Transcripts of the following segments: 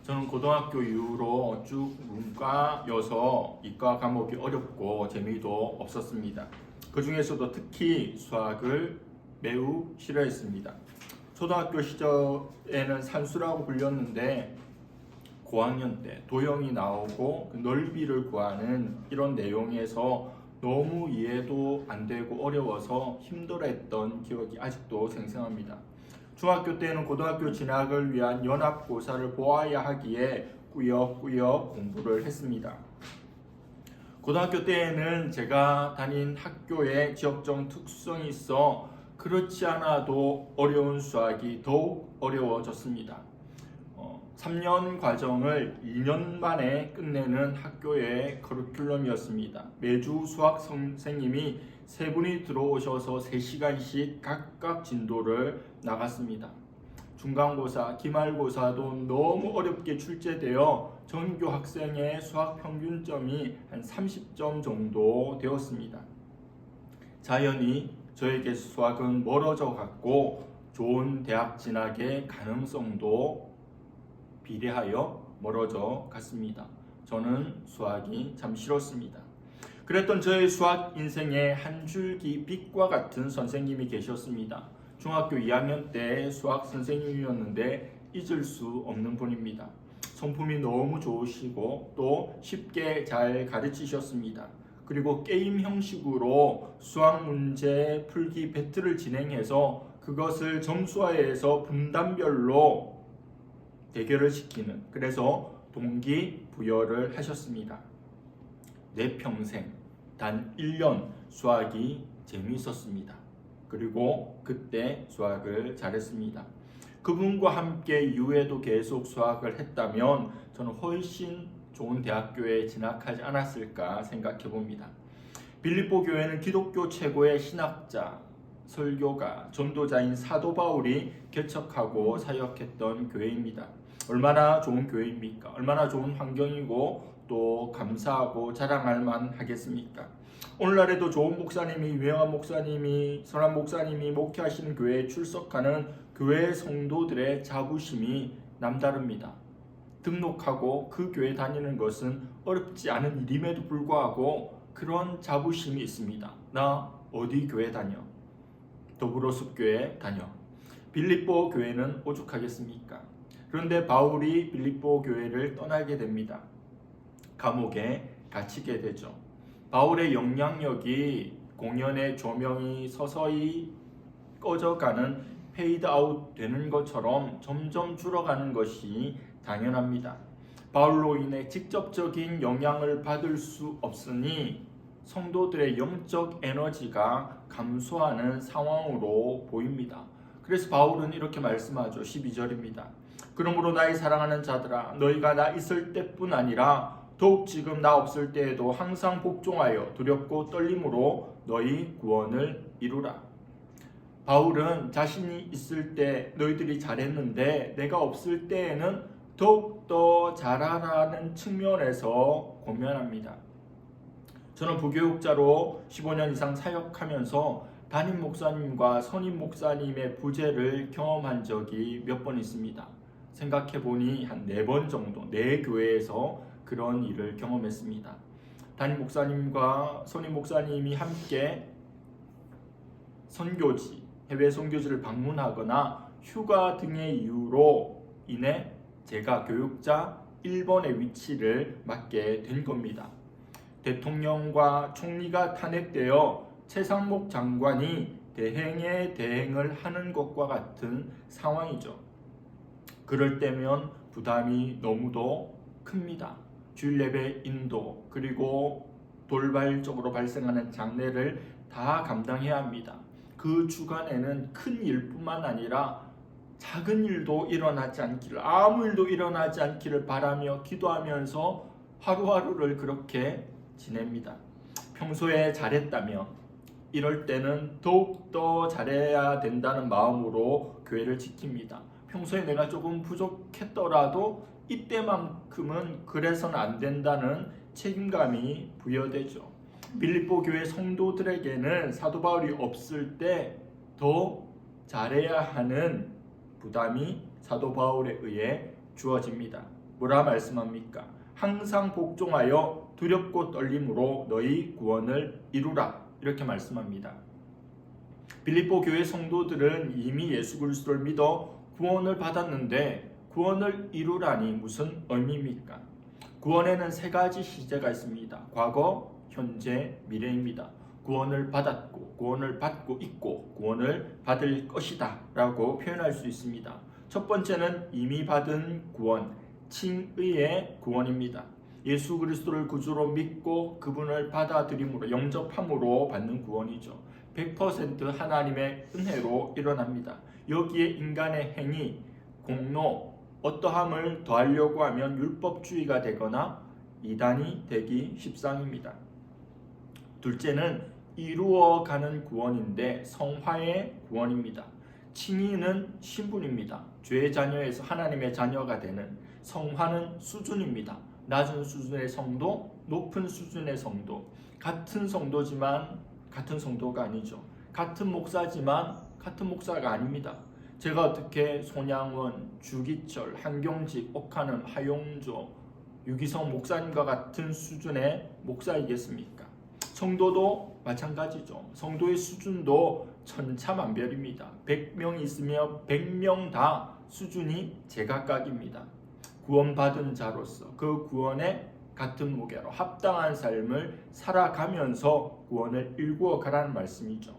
저는 고등학교 이후로 쭉 문과여서 이과 과목이 어렵고 재미도 없었습니다. 그 중에서도 특히 수학을 매우 싫어했습니다. 초등학교 시절에는 산수라고 불렸는데 고학년 때 도형이 나오고 그 넓이를 구하는 이런 내용에서 너무 이해도 안 되고 어려워서 힘들어했던 기억이 아직도 생생합니다. 중학교 때는 고등학교 진학을 위한 연합고사를 보아야 하기에 꾸역꾸역 공부를 했습니다. 고등학교 때에는 제가 다닌 학교에 지역적 특성이 있어 그렇지 않아도 어려운 수학이 더욱 어려워졌습니다. 3년 과정을 2년 만에 끝내는 학교의 커리큘럼이었습니다. 매주 수학 선생님이 3분이 들어오셔서 3시간씩 각각 진도를 나갔습니다. 중간고사, 기말고사도 너무 어렵게 출제되어 전교 학생의 수학 평균점이 한 30점 정도 되었습니다. 자연히 저에게 수학은 멀어져 갔고 좋은 대학 진학의 가능성도 비례하여 멀어져 갔습니다. 저는 수학이 참 싫었습니다. 그랬던 저의 수학 인생에 한 줄기 빛과 같은 선생님이 계셨습니다. 중학교 2학년 때 수학 선생님이었는데 잊을 수 없는 분입니다. 성품이 너무 좋으시고 또 쉽게 잘 가르치셨습니다. 그리고 게임 형식으로 수학 문제 풀기 배틀을 진행해서 그것을 점수화해서 분단별로 대결을 시키는, 그래서 동기부여를 하셨습니다. 내 평생 단 1년 수학이 재미있었습니다. 그리고 그때 수학을 잘했습니다. 그분과 함께 이후에도 계속 수학을 했다면 저는 훨씬 좋은 대학교에 진학하지 않았을까 생각해 봅니다. 빌립보 교회는 기독교 최고의 신학자, 설교가, 전도자인 사도 바울이 개척하고 사역했던 교회입니다. 얼마나 좋은 교회입니까? 얼마나 좋은 환경이고 또 감사하고 자랑할 만하겠습니까? 오늘날에도 좋은 목사님이, 유명한 목사님이, 선한 목사님이 목회하시는 교회에 출석하는 교회 성도들의 자부심이 남다릅니다. 등록하고 그 교회 다니는 것은 어렵지 않은 일임에도 불구하고 그런 자부심이 있습니다. 나 어디 교회 다녀? 더불어숲교회 다녀. 빌립보 교회는 오죽하겠습니까? 그런데 바울이 빌립보 교회를 떠나게 됩니다. 감옥에 갇히게 되죠. 바울의 영향력이, 공연의 조명이 서서히 꺼져가는 페이드 아웃 되는 것처럼 점점 줄어가는 것이 당연합니다. 바울로 인해 직접적인 영향을 받을 수 없으니 성도들의 영적 에너지가 감소하는 상황으로 보입니다. 그래서 바울은 이렇게 말씀하죠. 12절입니다. 그러므로 나의 사랑하는 자들아, 너희가 나 있을 때뿐 아니라 더욱 지금 나 없을 때에도 항상 복종하여 두렵고 떨림으로 너희 구원을 이루라. 바울은 자신이 있을 때 너희들이 잘했는데 내가 없을 때에는 더욱더 잘하라는 측면에서 고면합니다. 저는 부교육자로 15년 이상 사역하면서 담임 목사님과 선임 목사님의 부재를 경험한 적이 몇 번 있습니다. 생각해보니 한 4번 정도, 4교회에서 그런 일을 경험했습니다. 담임 목사님과 선임 목사님이 함께 선교지, 해외 선교지를 방문하거나 휴가 등의 이유로 인해 제가 교육자 1번의 위치를 맡게 된 겁니다. 대통령과 총리가 탄핵되어 최상목 장관이 대행에 대행을 하는 것과 같은 상황이죠. 그럴 때면 부담이 너무도 큽니다. 주일 예배 인도, 그리고 돌발적으로 발생하는 장례를 다 감당해야 합니다. 그 주간에는 큰 일뿐만 아니라 작은 일도 일어나지 않기를, 아무 일도 일어나지 않기를 바라며 기도하면서 하루하루를 그렇게 지냅니다. 평소에 잘했다면 이럴 때는 더욱더 잘해야 된다는 마음으로 교회를 지킵니다. 평소에 내가 조금 부족했더라도 이때만큼은 그래서는 안 된다는 책임감이 부여되죠. 빌립보 교회 성도들에게는 사도 바울이 없을 때 더 잘해야 하는 부담이 사도 바울에 의해 주어집니다. 뭐라 말씀합니까? 항상 복종하여 두렵고 떨림으로 너희 구원을 이루라. 이렇게 말씀합니다. 빌립보 교회 성도들은 이미 예수 그리스도를 믿어 구원을 받았는데 구원을 이루라니 무슨 의미입니까? 구원에는 세 가지 시제가 있습니다. 과거, 현재, 미래입니다. 구원을 받았고, 구원을 받고 있고, 구원을 받을 것이다 라고 표현할 수 있습니다. 첫 번째는 이미 받은 구원, 칭의의 구원입니다. 예수 그리스도를 구주로 믿고 그분을 받아들임으로, 영접함으로 받는 구원이죠. 100% 하나님의 은혜로 일어납니다. 여기에 인간의 행위, 공로, 어떠함을 더하려고 하면 율법주의가 되거나 이단이 되기 십상입니다. 둘째는 이루어가는 구원인데 성화의 구원입니다. 칭의는 신분입니다. 죄의 자녀에서 하나님의 자녀가 되는, 성화는 수준입니다. 낮은 수준의 성도, 높은 수준의 성도. 같은 성도지만 같은 성도가 아니죠. 같은 목사지만 같은 목사가 아닙니다. 제가 어떻게 손양원, 주기철, 한경직, 옥하는, 하용조, 유기성 목사님과 같은 수준의 목사이겠습니까? 성도도 마찬가지죠. 성도의 수준도 천차만별입니다. 100명 있으며 100명 다 수준이 제각각입니다. 구원받은 자로서 그 구원에 같은 무게로 합당한 삶을 살아가면서 구원을 일구어 가라는 말씀이죠.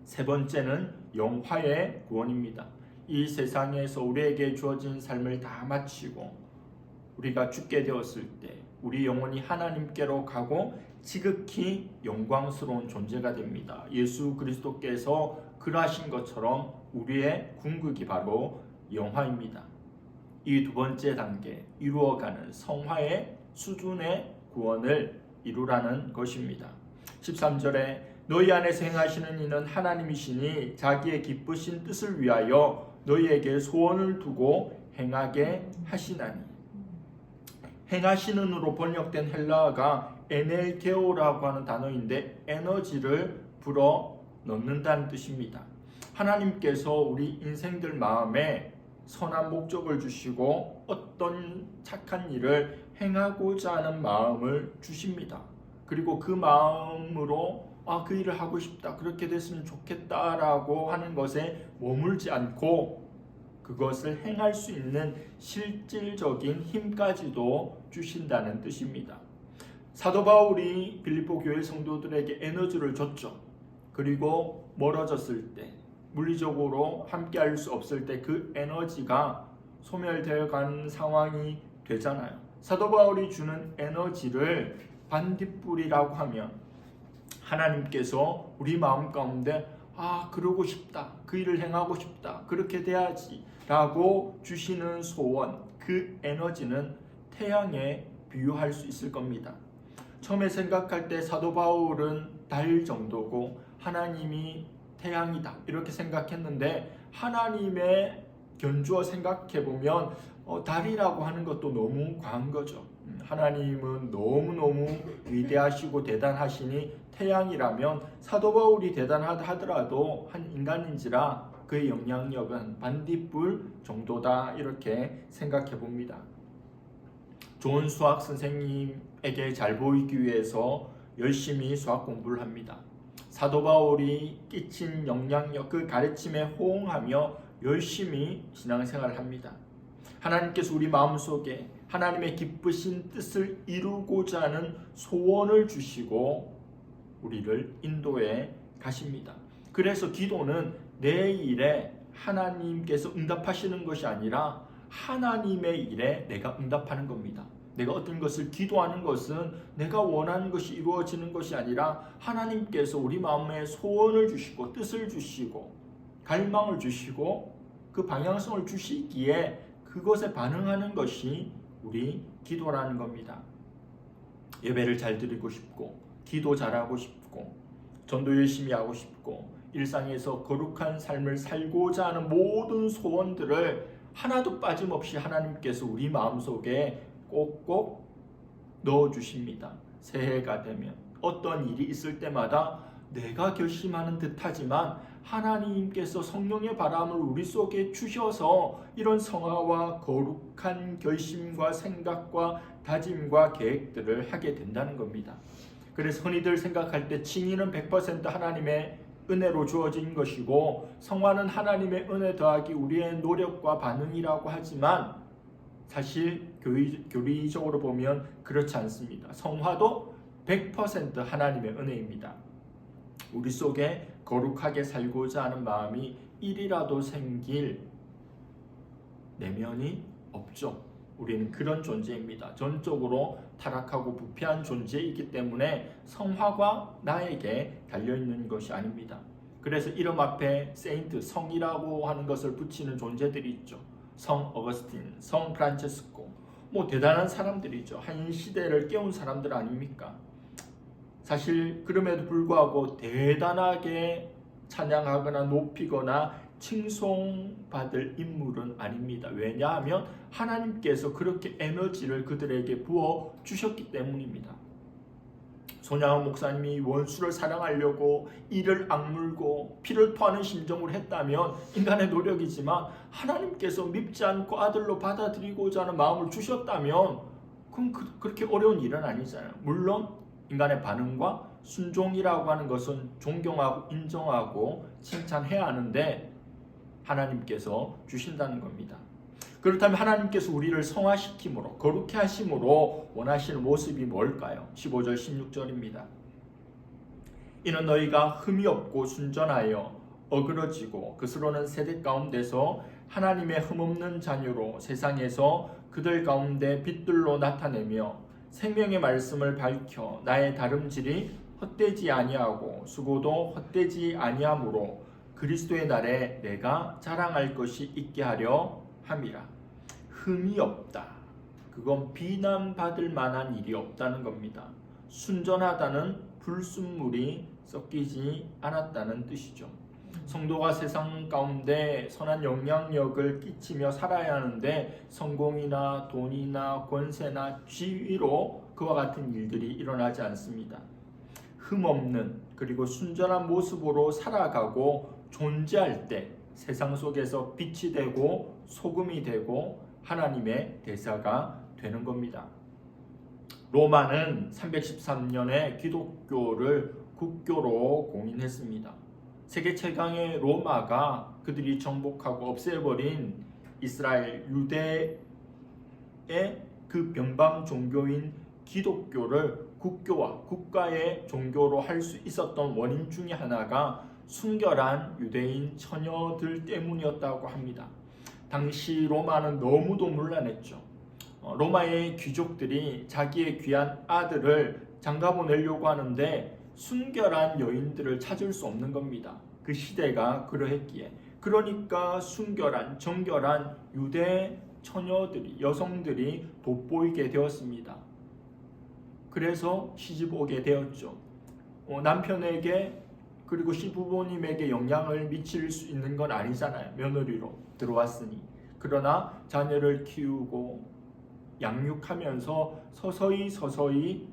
세 번째는 영화의 구원입니다. 이 세상에서 우리에게 주어진 삶을 다 마치고 우리가 죽게 되었을 때 우리 영혼이 하나님께로 가고 지극히 영광스러운 존재가 됩니다. 예수 그리스도께서 그러하신 것처럼 우리의 궁극이 바로 영화입니다. 이 두 번째 단계, 이루어가는 성화의 수준의 구원을 이루라는 것입니다. 13절에 너희 안에서 행하시는 이는 하나님이시니 자기의 기쁘신 뜻을 위하여 너희에게 소원을 두고 행하게 하시나니. 행하시는으로 번역된 헬라어가 에넬게오라고 하는 단어인데 에너지를 불어 넣는다는 뜻입니다. 하나님께서 우리 인생들 마음에 선한 목적을 주시고 어떤 착한 일을 행하고자 하는 마음을 주십니다. 그리고 그 마음으로 그 일을 하고 싶다, 그렇게 됐으면 좋겠다라고 하는 것에 머물지 않고 그것을 행할 수 있는 실질적인 힘까지도 주신다는 뜻입니다. 사도 바울이 빌립보 교회 성도들에게 에너지를 줬죠. 그리고 멀어졌을 때, 물리적으로 함께할 수 없을 때 그 에너지가 소멸되어 가는 상황이 되잖아요. 사도 바울이 주는 에너지를 반딧불이라고 하면 하나님께서 우리 마음 가운데 그러고 싶다, 그 일을 행하고 싶다, 그렇게 돼야지 라고 주시는 소원, 그 에너지는 태양에 비유할 수 있을 겁니다. 처음에 생각할 때 사도 바울은 달 정도고 하나님이 태양이다 이렇게 생각했는데 하나님의 견주어 생각해보면 달이라고 하는 것도 너무 과한 거죠. 하나님은 너무너무 위대하시고 대단하시니 태양이라면 사도 바울이 대단하더라도 한 인간인지라 그의 영향력은 반딧불 정도다 이렇게 생각해 봅니다. 좋은 수학 선생님에게 잘 보이기 위해서 열심히 수학 공부를 합니다. 사도 바울이 끼친 영향력, 그 가르침에 호응하며 열심히 신앙생활을 합니다. 하나님께서 우리 마음속에 하나님의 기쁘신 뜻을 이루고자 하는 소원을 주시고 우리를 인도해 가십니다. 그래서 기도는 내 일에 하나님께서 응답하시는 것이 아니라 하나님의 일에 내가 응답하는 겁니다. 내가 어떤 것을 기도하는 것은 내가 원하는 것이 이루어지는 것이 아니라 하나님께서 우리 마음에 소원을 주시고 뜻을 주시고 갈망을 주시고 그 방향성을 주시기에 그것에 반응하는 것이 우리 기도라는 겁니다. 예배를 잘 드리고 싶고 기도 잘하고 싶고 전도 열심히 하고 싶고 일상에서 거룩한 삶을 살고자 하는 모든 소원들을 하나도 빠짐없이 하나님께서 우리 마음속에 꼭꼭 넣어주십니다. 새해가 되면 어떤 일이 있을 때마다 내가 결심하는 듯하지만 하나님께서 성령의 바람을 우리 속에 주셔서 이런 성화와 거룩한 결심과 생각과 다짐과 계획들을 하게 된다는 겁니다. 그래서 흔히들 생각할 때 칭의는 100% 하나님의 은혜로 주어진 것이고 성화는 하나님의 은혜 더하기 우리의 노력과 반응이라고 하지만 사실 교리적으로 보면 그렇지 않습니다. 성화도 100% 하나님의 은혜입니다. 우리 속에 거룩하게 살고자 하는 마음이 1이라도 생길 내면이 없죠. 우리는 그런 존재입니다. 전적으로 타락하고 부패한 존재이기 때문에 성화가 나에게 달려있는 것이 아닙니다. 그래서 이름 앞에 세인트, 성이라고 하는 것을 붙이는 존재들이 있죠. 성 어거스틴, 성 프란체스코, 대단한 사람들이죠. 한 시대를 깨운 사람들 아닙니까? 사실 그럼에도 불구하고 대단하게 찬양하거나 높이거나 칭송받을 인물은 아닙니다. 왜냐하면 하나님께서 그렇게 에너지를 그들에게 부어 주셨기 때문입니다. 손양원 목사님이 원수를 사랑하려고 이를 악물고 피를 토하는 심정으로 했다면 인간의 노력이지만 하나님께서 밉지 않고 아들로 받아들이고자 하는 마음을 주셨다면 그럼 그렇게 어려운 일은 아니잖아요. 물론 인간의 반응과 순종이라고 하는 것은 존경하고 인정하고 칭찬해야 하는데 하나님께서 주신다는 겁니다. 그렇다면 하나님께서 우리를 성화시킴으로 거룩해 하심으로 원하시는 모습이 뭘까요? 15절 16절입니다. 이는 너희가 흠이 없고 순전하여 어그러지고 그스로는 세대 가운데서 하나님의 흠없는 자녀로 세상에서 그들 가운데 빛들로 나타내며 생명의 말씀을 밝혀 나의 다름질이 헛되지 아니하고 수고도 헛되지 아니하므로 그리스도의 날에 내가 자랑할 것이 있게 하려 함이라. 흠이 없다. 그건 비난받을 만한 일이 없다는 겁니다. 순전하다는 불순물이 섞이지 않았다는 뜻이죠. 성도가 세상 가운데 선한 영향력을 끼치며 살아야 하는데 성공이나 돈이나 권세나 지위로 그와 같은 일들이 일어나지 않습니다. 흠없는 그리고 순전한 모습으로 살아가고 존재할 때 세상 속에서 빛이 되고 소금이 되고 하나님의 대사가 되는 겁니다. 로마는 313년에 기독교를 국교로 공인했습니다. 세계 최강의 로마가 그들이 정복하고 없애버린 이스라엘 유대의 그 변방 종교인 기독교를 국교와 국가의 종교로 할 수 있었던 원인 중에 하나가 순결한 유대인 처녀들 때문이었다고 합니다. 당시 로마는 너무도 문란했죠. 로마의 귀족들이 자기의 귀한 아들을 장가보내려고 하는데 순결한 여인들을 찾을 수 없는 겁니다. 그 시대가 그러했기에. 그러니까 순결한 정결한 유대 처녀들이 여성들이 돋보이게 되었습니다. 그래서 시집 오게 되었죠. 남편에게 그리고 시부모님에게 영향을 미칠 수 있는 건 아니잖아요. 며느리로 들어왔으니. 그러나 자녀를 키우고 양육하면서 서서히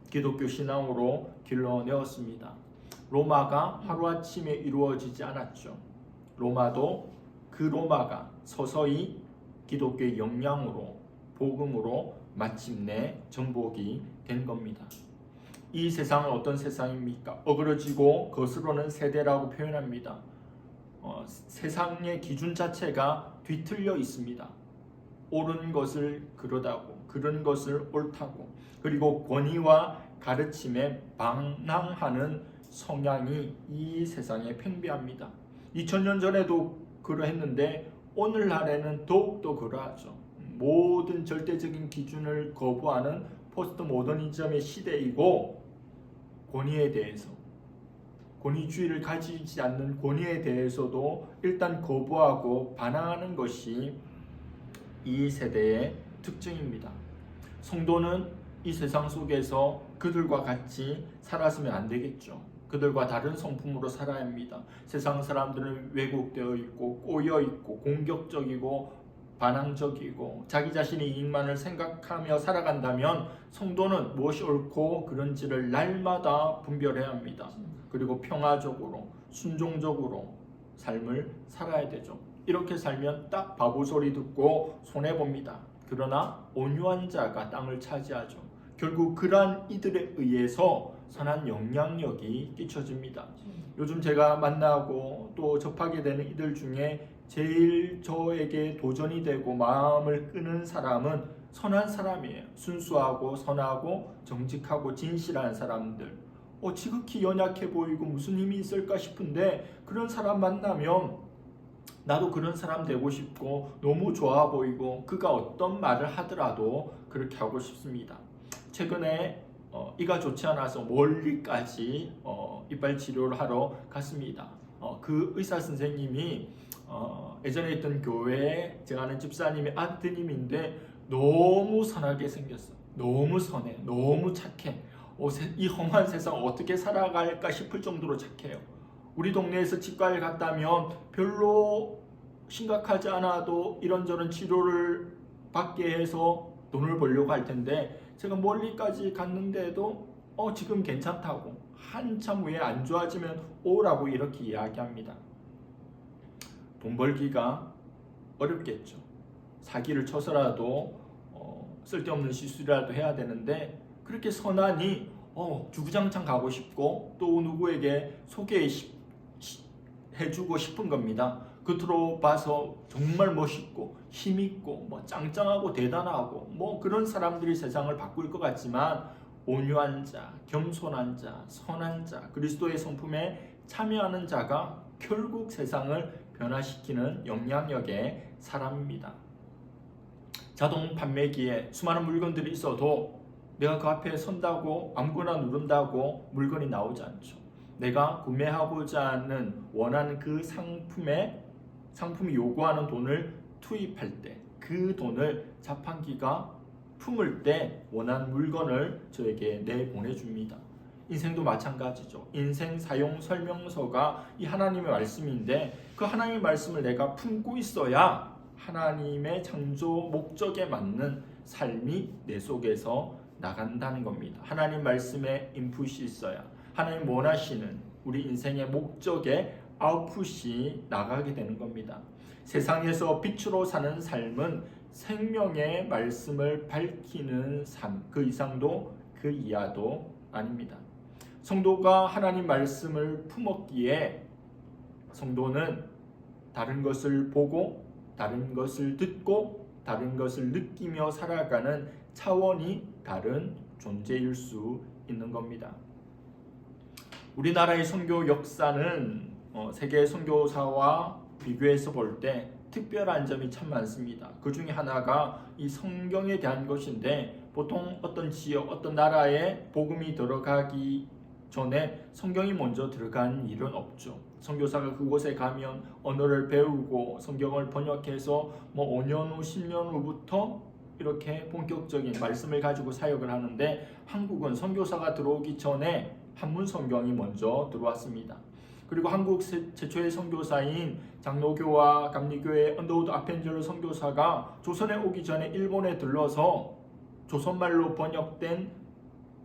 기독교 신앙으로 길러내었습니다. 로마가 하루아침에 이루어지지 않았죠. 로마가 서서히 기독교의 영향으로 복음으로 마침내 정복이 된 겁니다. 이 세상은 어떤 세상입니까? 어그러지고 거스르는 세대라고 표현합니다. 세상의 기준 자체가 뒤틀려 있습니다. 옳은 것을 그러다고, 그런 것을 옳다고, 그리고 권위와 가르침에 방랑하는 성향이 이 세상에 팽배합니다. 2000년 전에도 그러했는데 오늘날에는 더욱더 그러하죠. 모든 절대적인 기준을 거부하는 포스트 모더니즘의 시대이고 권위에 대해서 권위주의를 가지지 않는 권위에 대해서도 일단 거부하고 반항하는 것이 이 세대의 특징입니다. 성도는 이 세상 속에서 그들과 같이 살았으면 안 되겠죠. 그들과 다른 성품으로 살아야 합니다. 세상 사람들은 왜곡되어 있고 꼬여 있고 공격적이고 반항적이고 자기 자신의 이익만을 생각하며 살아간다면 성도는 무엇이 옳고 그른지를 날마다 분별해야 합니다. 그리고 평화적으로 순종적으로 삶을 살아야 되죠. 이렇게 살면 딱 바보 소리 듣고 손해봅니다. 그러나 온유한 자가 땅을 차지하죠. 결국 그러한 이들에 의해서 선한 영향력이 끼쳐집니다. 요즘 제가 만나고 또 접하게 되는 이들 중에 제일 저에게 도전이 되고 마음을 끄는 사람은 선한 사람이에요. 순수하고 선하고 정직하고 진실한 사람들. 지극히 연약해 보이고 무슨 힘이 있을까 싶은데 그런 사람 만나면 나도 그런 사람 되고 싶고 너무 좋아 보이고 그가 어떤 말을 하더라도 그렇게 하고 싶습니다. 최근에 이가 좋지 않아서 멀리까지 이빨 치료를 하러 갔습니다. 그 의사 선생님이 예전에 있던 교회에 제가 아는 집사님의 아드님인데 너무 선하게 생겼어. 너무 선해. 너무 착해. 이 험한 세상 어떻게 살아갈까 싶을 정도로 착해요. 우리 동네에서 치과를 갔다면 별로 심각하지 않아도 이런저런 치료를 받게 해서 돈을 벌려고 할 텐데 제가 멀리까지 갔는데도 지금 괜찮다고 한참 후에 안 좋아지면 오라고 이렇게 이야기합니다. 돈 벌기가 어렵겠죠. 사기를 쳐서라도 쓸데없는 시술이라도 해야 되는데 그렇게 선하니 주구장창 가고 싶고 또 누구에게 소개해주고 싶은 겁니다. 겉으로 봐서 정말 멋있고 힘있고 짱짱하고 대단하고 그런 사람들이 세상을 바꿀 것 같지만 온유한 자, 겸손한 자, 선한 자, 그리스도의 성품에 참여하는 자가 결국 세상을 변화시키는 영향력의 사람입니다. 자동 판매기에 수많은 물건들이 있어도 내가 그 앞에 선다고 아무거나 누른다고 물건이 나오지 않죠. 내가 구매하고자 하는 원하는 그 상품이 요구하는 돈을 투입할 때 그 돈을 자판기가 품을 때 원하는 물건을 저에게 내보내줍니다. 인생도 마찬가지죠. 인생 사용 설명서가 이 하나님의 말씀인데 그 하나님의 말씀을 내가 품고 있어야 하나님의 창조 목적에 맞는 삶이 내 속에서 나간다는 겁니다. 하나님 말씀에 인풋이 있어야 하나님 원하시는 우리 인생의 목적에 아웃풋이 나가게 되는 겁니다. 세상에서 빛으로 사는 삶은 생명의 말씀을 밝히는 삶, 그 이상도 그 이하도 아닙니다. 성도가 하나님 말씀을 품었기에 성도는 다른 것을 보고 다른 것을 듣고 다른 것을 느끼며 살아가는 차원이 다른 존재일 수 있는 겁니다. 우리나라의 선교 역사는 세계 선교사와 비교해서 볼 때 특별한 점이 참 많습니다. 그 중에 하나가 이 성경에 대한 것인데 보통 어떤 지역, 어떤 나라에 복음이 들어가기 전에 성경이 먼저 들어간 일은 없죠. 선교사가 그곳에 가면 언어를 배우고 성경을 번역해서 5년 후, 10년 후부터 이렇게 본격적인 말씀을 가지고 사역을 하는데 한국은 선교사가 들어오기 전에 한문 성경이 먼저 들어왔습니다. 그리고 한국 최초의 선교사인 장로교와 감리교의 언더우드 아펜젤러 선교사가 조선에 오기 전에 일본에 들러서 조선말로 번역된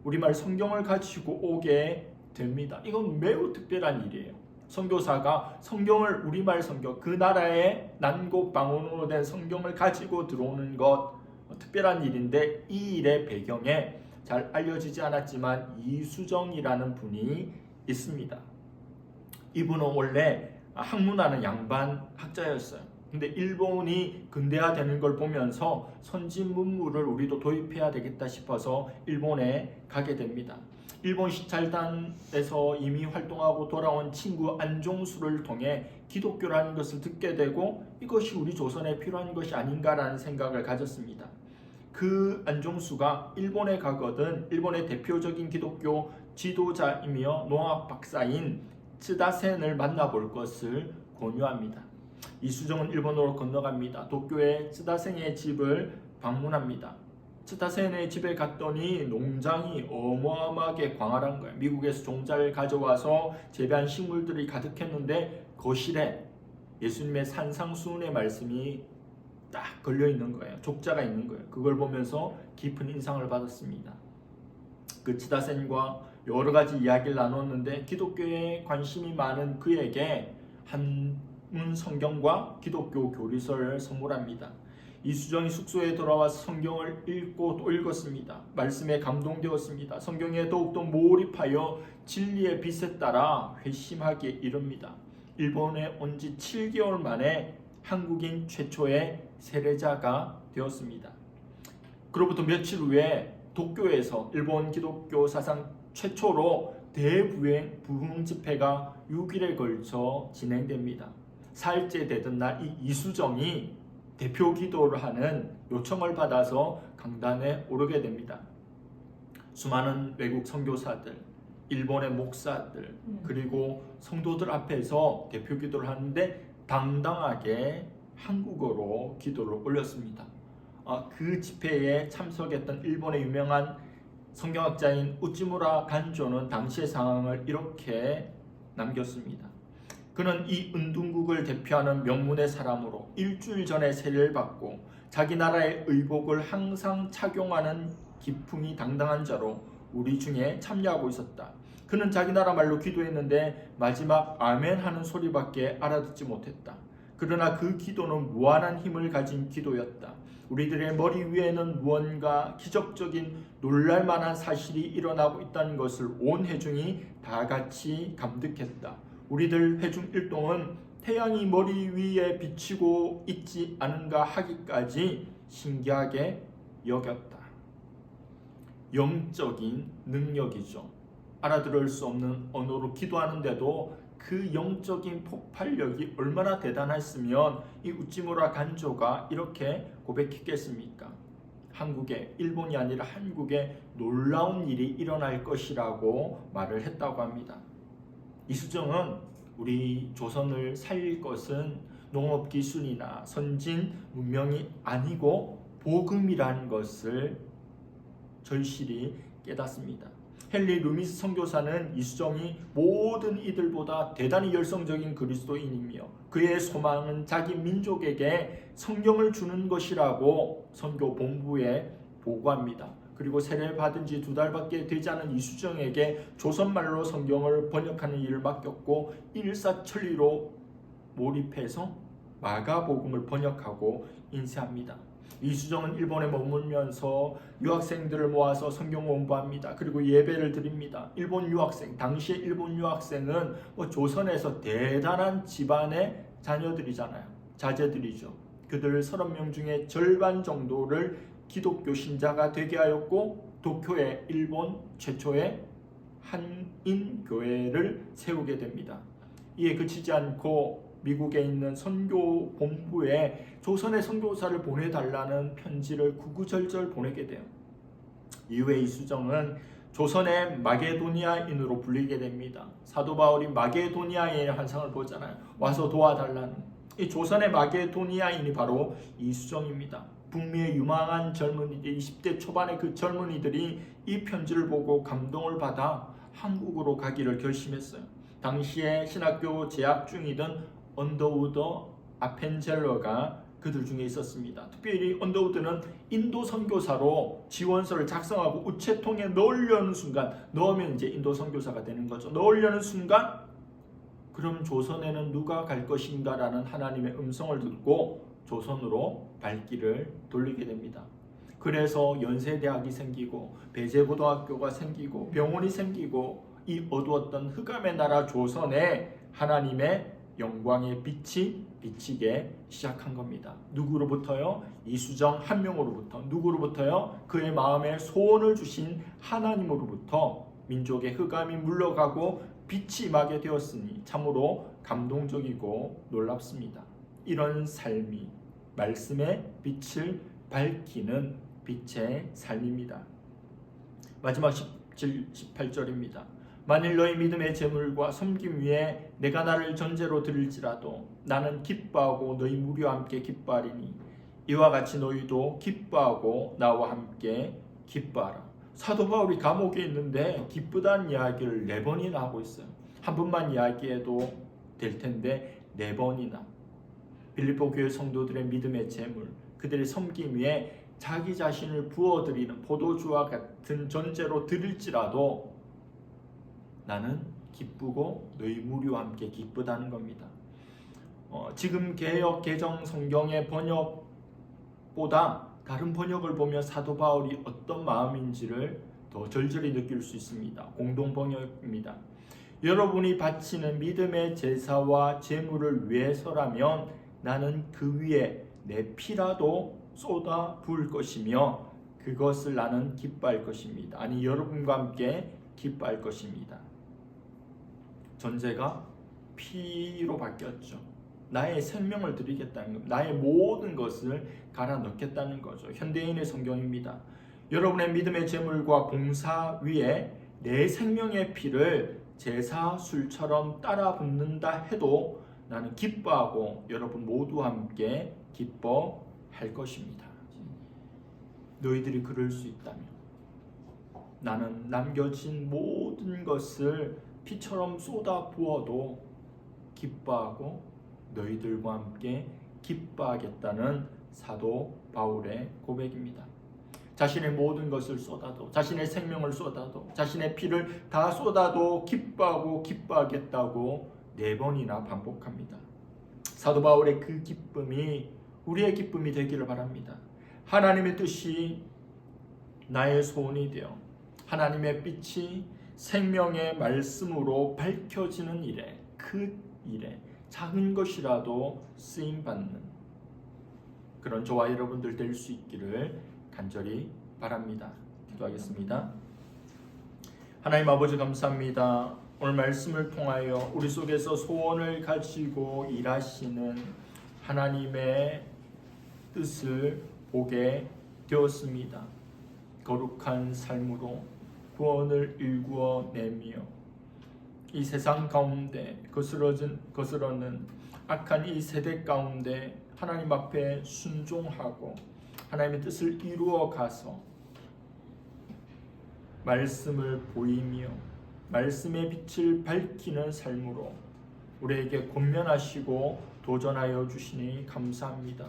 우리말 성경을 가지고 오게 됩니다. 이건 매우 특별한 일이에요. 선교사가 성경을 우리말 성경, 그 나라의 난국 방언으로 된 성경을 가지고 들어오는 것 특별한 일인데 이 일의 배경에 잘 알려지지 않았지만 이수정이라는 분이 있습니다. 이분은 원래 학문하는 양반 학자였어요. 근데 일본이 근대화되는 걸 보면서 선진 문물을 우리도 도입해야 되겠다 싶어서 일본에 가게 됩니다. 일본 시찰단에서 이미 활동하고 돌아온 친구 안종수를 통해 기독교라는 것을 듣게 되고 이것이 우리 조선에 필요한 것이 아닌가라는 생각을 가졌습니다. 그 안종수가 일본에 가거든 일본의 대표적인 기독교 지도자이며 농학 박사인 츠다센을 만나볼 것을 권유합니다. 이수정은 일본으로 건너갑니다. 도쿄의 츠다센의 집을 방문합니다. 츠다센의 집에 갔더니 농장이 어마어마하게 광활한 거예요. 미국에서 종자를 가져와서 재배한 식물들이 가득했는데 거실에 예수님의 산상수훈의 말씀이 딱 걸려 있는 거예요. 족자가 있는 거예요. 그걸 보면서 깊은 인상을 받았습니다. 그 츠다센과 여러 가지 이야기를 나눴는데 기독교에 관심이 많은 그에게 한문 성경과 기독교 교리서를 선물합니다. 이수정이 숙소에 돌아와서 성경을 읽고 또 읽었습니다. 말씀에 감동되었습니다. 성경에 더욱더 몰입하여 진리의 빛에 따라 회심하기에 이릅니다. 일본에 온 지 7개월 만에 한국인 최초의 세례자가 되었습니다. 그로부터 며칠 후에 도쿄에서 일본 기독교 사상 최초로 대부흥 집회가 6일에 걸쳐 진행됩니다. 4일째 되던 날 이 이수정이 대표 기도를 하는 요청을 받아서 강단에 오르게 됩니다. 수많은 외국 선교사들, 일본의 목사들, 그리고 성도들 앞에서 대표 기도를 하는데 당당하게 한국어로 기도를 올렸습니다. 그 집회에 참석했던 일본의 유명한 성경학자인 우찌무라 간조는 당시의 상황을 이렇게 남겼습니다. 그는 이 은둔국을 대표하는 명문의 사람으로 일주일 전에 세례를 받고 자기 나라의 의복을 항상 착용하는 기품이 당당한 자로 우리 중에 참여하고 있었다. 그는 자기 나라 말로 기도했는데 마지막 아멘 하는 소리밖에 알아듣지 못했다. 그러나 그 기도는 무한한 힘을 가진 기도였다. 우리들의 머리 위에는 무언가 기적적인 놀랄만한 사실이 일어나고 있다는 것을 온 회중이 다 같이 감득했다. 우리들 회중 일동은 태양이 머리 위에 비치고 있지 않은가 하기까지 신기하게 여겼다. 영적인 능력이죠. 알아들을 수 없는 언어로 기도하는데도 그 영적인 폭발력이 얼마나 대단했으면 이 우찌무라 간조가 이렇게 고백했겠습니까? 한국에, 일본이 아니라 한국에 놀라운 일이 일어날 것이라고 말을 했다고 합니다. 이수정은 우리 조선을 살릴 것은 농업기술이나 선진 문명이 아니고 복음이라는 것을 절실히 깨닫습니다. 헨리 루미스 선교사는 이수정이 모든 이들보다 대단히 열성적인 그리스도인이며 그의 소망은 자기 민족에게 성경을 주는 것이라고 선교 본부에 보고합니다. 그리고 세례를 받은 지 2달밖에 되지 않은 이수정에게 조선말로 성경을 번역하는 일을 맡겼고 일사천리로 몰입해서 마가복음을 번역하고 인쇄합니다. 이수정은 일본에 머물면서 유학생들을 모아서 성경 공부합니다. 그리고 예배를 드립니다. 일본 유학생, 당시의 일본 유학생은 조선에서 대단한 집안의 자녀들이잖아요. 자제들이죠. 그들 30명 중에 절반 정도를 기독교 신자가 되게 하였고 도쿄에 일본 최초의 한인 교회를 세우게 됩니다. 이에 그치지 않고 미국에 있는 선교 본부에 조선의 선교사를 보내달라는 편지를 구구절절 보내게 돼요. 이후에 이수정은 조선의 마게도니아인으로 불리게 됩니다. 사도 바울이 마게도니아인의 환상을 보잖아요. 와서 도와달라는. 이 조선의 마게도니아인이 바로 이수정입니다. 북미의 유망한 젊은이들, 20대 초반의 그 젊은이들이 이 편지를 보고 감동을 받아 한국으로 가기를 결심했어요. 당시에 신학교 재학 중이던 언더우드 아펜젤러가 그들 중에 있었습니다. 특별히 언더우드는 인도 선교사로 지원서를 작성하고 우체통에 넣으려는 순간, 넣으면 이제 인도 선교사가 되는 거죠. 넣으려는 순간 그럼 조선에는 누가 갈 것인가 라는 하나님의 음성을 듣고 조선으로 발길을 돌리게 됩니다. 그래서 연세대학이 생기고 배제고등학교가 생기고 병원이 생기고 이 어두웠던 흑암의 나라 조선에 하나님의 영광의 빛이 비치게 시작한 겁니다. 누구로부터요? 이수정 한 명으로부터. 누구로부터요? 그의 마음에 소원을 주신 하나님으로부터 민족의 흑암이 물러가고 빛이 임하게 되었으니 참으로 감동적이고 놀랍습니다. 이런 삶이 말씀의 빛을 밝히는 빛의 삶입니다. 마지막 17, 18절입니다. 만일 너희 믿음의 재물과 섬김 위에 내가 나를 전제로 드릴지라도 나는 기뻐하고 너희 무리와 함께 기뻐하리니 이와 같이 너희도 기뻐하고 나와 함께 기뻐하라. 사도 바울이 감옥에 있는데 기쁘다는 이야기를 4번이나 하고 있어요. 한 번만 이야기해도 될 텐데 4번이나. 빌립보 교회 성도들의 믿음의 재물, 그들의 섬김 위에 자기 자신을 부어드리는 포도주와 같은 전제로 드릴지라도 나는 기쁘고 너희 무리와 함께 기쁘다는 겁니다. 지금 개역 개정 성경의 번역보다 다른 번역을 보면 사도 바울이 어떤 마음인지를 더 절절히 느낄 수 있습니다. 공동 번역입니다. 여러분이 바치는 믿음의 제사와 제물을 위해서라면 나는 그 위에 내 피라도 쏟아 부을 것이며 그것을 나는 기뻐할 것입니다. 아니, 여러분과 함께 기뻐할 것입니다. 전제가 피로 바뀌었죠. 나의 생명을 드리겠다는 겁니다. 나의 모든 것을 갈아 넣겠다는 거죠. 현대인의 성경입니다. 여러분의 믿음의 제물과 봉사 위에 내 생명의 피를 제사 술처럼 따라 붓는다 해도 나는 기뻐하고 여러분 모두와 함께 기뻐할 것입니다. 너희들이 그럴 수 있다면 나는 남겨진 모든 것을 피처럼 쏟아 부어도 기뻐하고 너희들과 함께 기뻐하겠다는 사도 바울의 고백입니다. 자신의 모든 것을 쏟아도, 자신의 생명을 쏟아도, 자신의 피를 다 쏟아도 기뻐하고 기뻐하겠다고 4번이나 반복합니다. 사도 바울의 그 기쁨이 우리의 기쁨이 되기를 바랍니다. 하나님의 뜻이 나의 소원이 되어 하나님의 빛이 생명의 말씀으로 밝혀지는 일에, 그 일에 작은 것이라도 쓰임받는 그런 저와 여러분들 될 수 있기를 간절히 바랍니다. 기도하겠습니다. 하나님 아버지 감사합니다. 오늘 말씀을 통하여 우리 속에서 소원을 가지고 일하시는 하나님의 뜻을 보게 되었습니다. 거룩한 삶으로 구원을 일구어내며 이 세상 가운데 거스러는 악한 이 세대 가운데 하나님 앞에 순종하고 하나님의 뜻을 이루어 가서 말씀을 보이며 말씀의 빛을 밝히는 삶으로 우리에게 권면하시고 도전하여 주시니 감사합니다.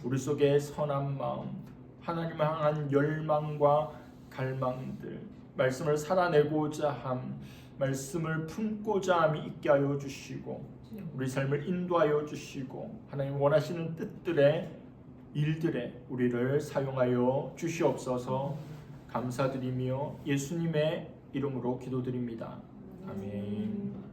우리 속에 선한 마음, 하나님을 향한 열망과 갈망들, 말씀을 살아내고자 함, 말씀을 품고자 함이 있게 하여 주시고 우리 삶을 인도하여 주시고 하나님 원하시는 뜻들의 일들에 우리를 사용하여 주시옵소서. 감사드리며 예수님의 이름으로 기도드립니다. 아멘.